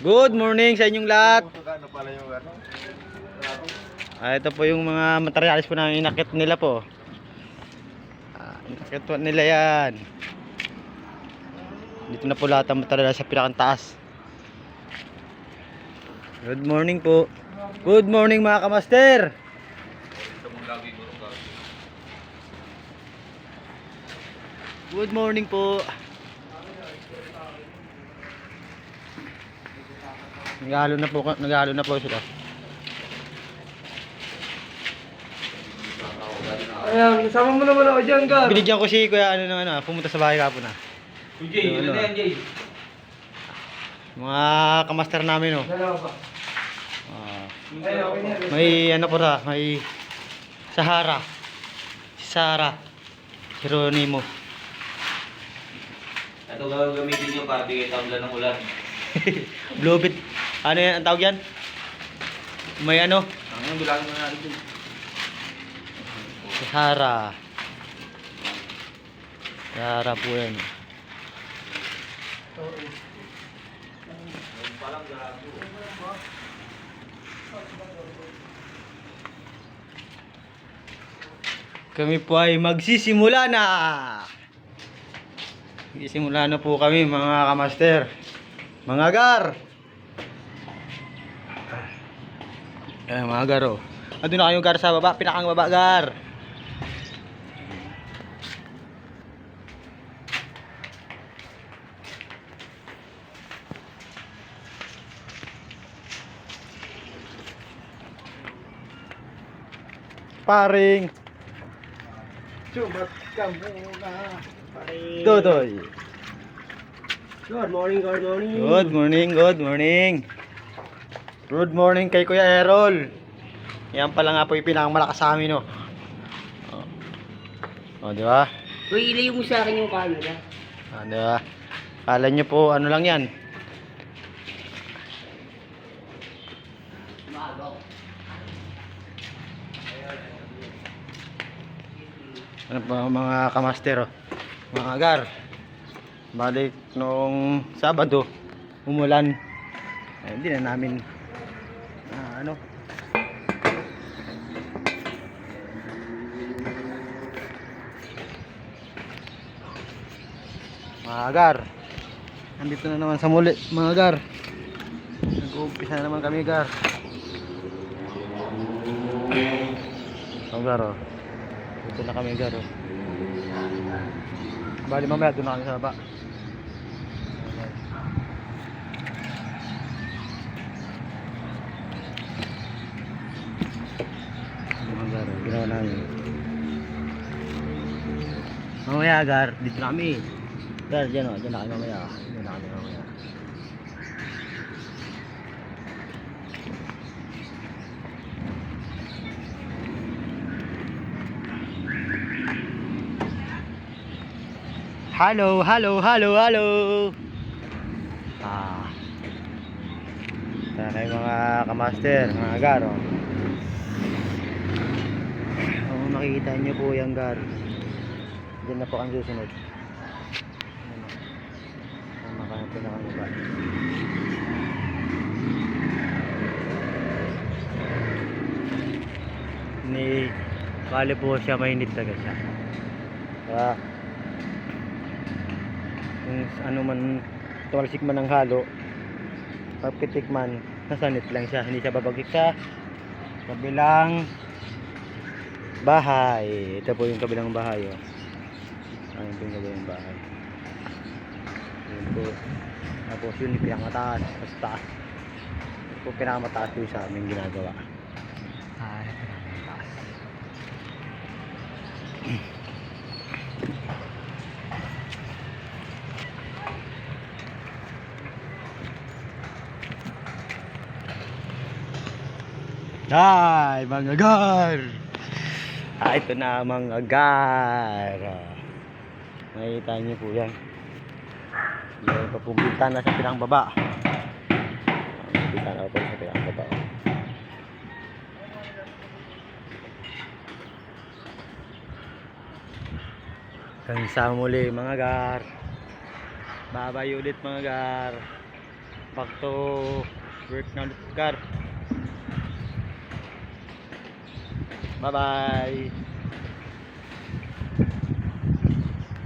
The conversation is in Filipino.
Good morning sa inyong lahat. Ito po yung mga materialis po na inakit nila po. Inakit po nila yan. Dito na po lahat ang materialis sa pinakang taas. Good morning po. Good morning mga kamaster. Good morning po. Naghalo na po sila. Ayan, sama mo naman ako dyan, Gar. Binigyan ko si Kuya pumunta sa bahay kapon na. Jay, ano yan, Jay? Mga kamaster namin Dalawa pa. Ay, okay na. may may Sahara. Si Sara. Jeronimo. Ito gagamitin nyo para bigay tabla ng ulan. Bluebit. Ano yan ang tawag yan? May ano? Ang bilangin mo natin. Sahara. Sahara po yan. Kami po ay magsisimula na. Magsisimula na po kami mga kamaster. Mga gar. Mga gar oh. Andun na kayo gar sa baba, pinakang baba gar. Paring Subat ka muna. Dodoy. Good morning, good morning. Good morning, good morning. Good morning kay Kuya Errol. Yan pala nga po yung pinakamalakas sa amin, oh. Oh, di ba? Uy, ilayo mo sa akin yung camera. Di ba? Kala nyo po, ano lang yan? Ano pa mga kamaster, oh. Mga agar. Balik nung Sabado, umulan. Ay, hindi na namin mga agar. Nandito na naman sa muli, mga agar. Nag-uumpisa na naman kami, agar. Agar, oh. Dito na kami, agar, oh. Bali mamaya doon na kami sa baba. Agar, ginawa namin. Mamaya, agar, dito na kami. Agar, dyan, oh. Dyan na kami mamaya. Dyan na kami mamaya. Hello, hello, hello, hello. Ito na kayo mga kamaster, mga agar, oh. Kung makikita nyo po yung agar, dyan na po ang susunod. Makahanap na kami ba? Bali po siya, mainit talaga siya. Kaya kung ano man, tumalsik man ng halo, pagpitik man, nasanit lang siya, hindi siya babagik sa kabilang bahay. Ito po yung kabilang bahay, oh. Ayun po yung kabilang bahay. Ayun po. Tapos yun yung pinakamataas, mas taas. Ito po pinakamataas yung sa aming ginagawa. Pinakamataas. Ay, mga gar. Ito na mga gar. Makikita niyo po yan. Yung papumbinta na sa pinang baba. Pumbinta na po sa pinang baba. Hanggang sa muli mga gar. Babay ulit mga gar. Back to work na ulit, Gar. Bye bye.